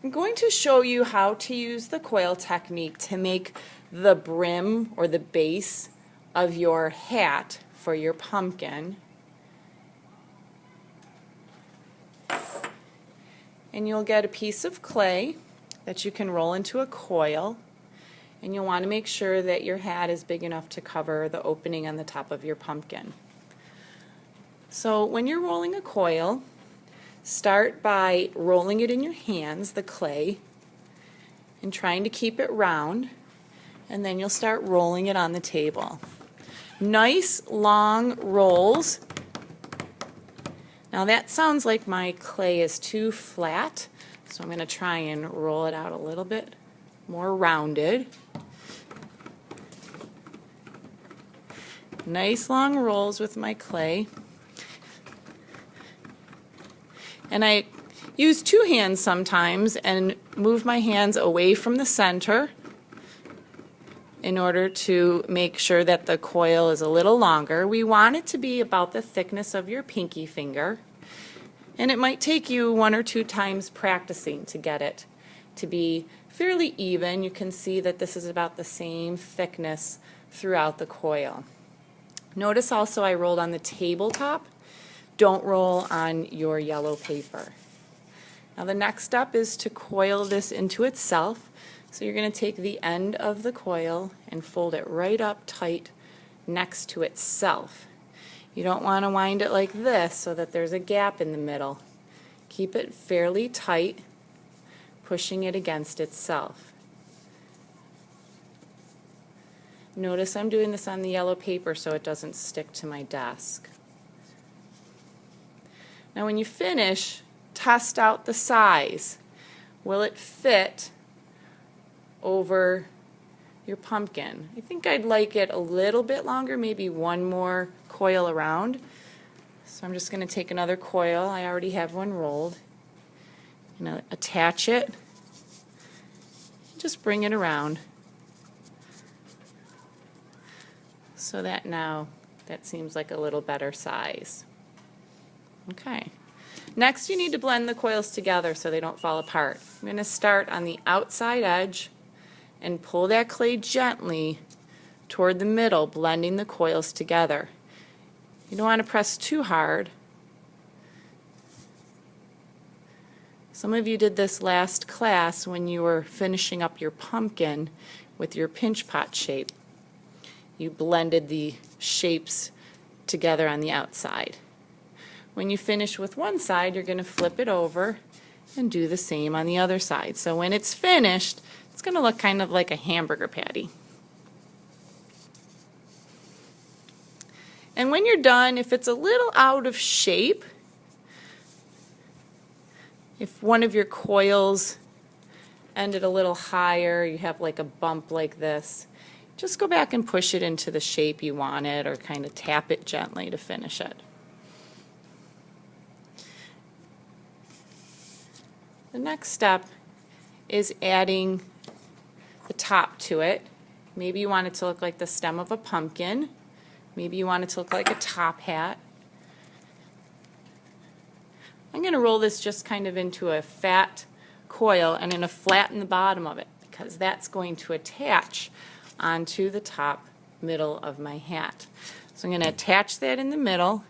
I'm going to show you how to use the coil technique to make the brim or the base of your hat for your pumpkin. And you'll get a piece of clay that you can roll into a coil, and you'll want to make sure that your hat is big enough to cover the opening on the top of your pumpkin. So when you're rolling a coil, start by rolling it in your hands, the clay, and trying to keep it round, and then you'll start rolling it on the table. Nice long rolls. Now that sounds like my clay is too flat, so I'm going to try and roll it out a little bit more rounded. Nice long rolls with my clay. And I use two hands sometimes and move my hands away from the center in order to make sure that the coil is a little longer. We want it to be about the thickness of your pinky finger, and it might take you 1 or 2 times practicing to get it to be fairly even. You can see that this is about the same thickness throughout the coil. Notice also I rolled on the tabletop. Don't roll on your yellow paper. Now the next step is to coil this into itself. So you're going to take the end of the coil and fold it right up tight next to itself. You don't want to wind it like this so that there's a gap in the middle. Keep it fairly tight, pushing it against itself. Notice I'm doing this on the yellow paper so it doesn't stick to my desk. Now when you finish, test out the size. Will it fit over your pumpkin? I think I'd like it a little bit longer, maybe one more coil around. So I'm just going to take another coil. I already have one rolled. I'm going to attach it. Just bring it around so that now that seems like a little better size. Okay. Next, you need to blend the coils together so they don't fall apart. I'm going to start on the outside edge and pull that clay gently toward the middle, blending the coils together. You don't want to press too hard. Some of you did this last class when you were finishing up your pumpkin with your pinch pot shape. You blended the shapes together on the outside. When you finish with one side, you're going to flip it over and do the same on the other side. So when it's finished, it's going to look kind of like a hamburger patty. And when you're done, if it's a little out of shape, if one of your coils ended a little higher, you have like a bump like this, just go back and push it into the shape you want it, or kind of tap it gently to finish it. The next step is adding the top to it. Maybe you want it to look like the stem of a pumpkin. Maybe you want it to look like a top hat. I'm going to roll this just kind of into a fat coil and I'm going to flatten the bottom of it because that's going to attach onto the top middle of my hat. So I'm going to attach that in the middle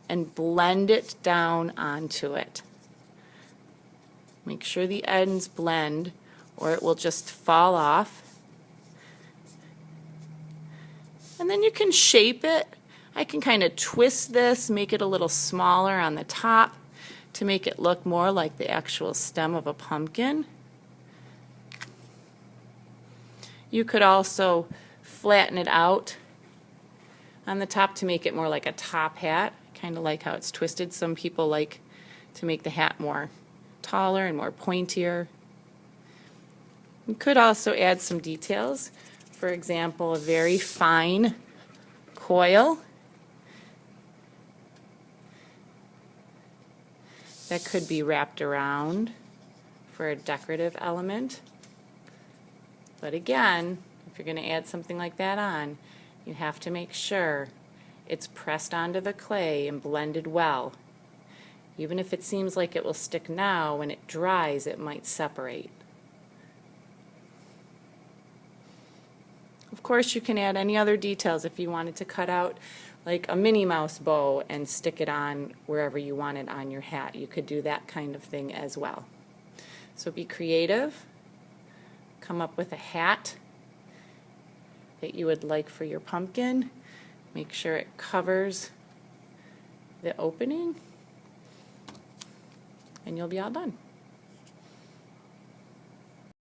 and blend it down onto it. Make sure the ends blend or it will just fall off. And then you can shape it. I can kind of twist this, make it a little smaller on the top to make it look more like the actual stem of a pumpkin. You could also flatten it out on the top to make it more like a top hat. Kind of like how it's twisted. Some people like to make the hat more taller and more pointier. You could also add some details. For example, a very fine coil that could be wrapped around for a decorative element. But again, if you're going to add something like that on, you have to make sure it's pressed onto the clay and blended well. Even if it seems like it will stick now, when it dries, it might separate. Of course, you can add any other details if you wanted to cut out like a Minnie Mouse bow and stick it on wherever you want it on your hat. You could do that kind of thing as well. So be creative. Come up with a hat that you would like for your pumpkin. Make sure it covers the opening, and you'll be all done.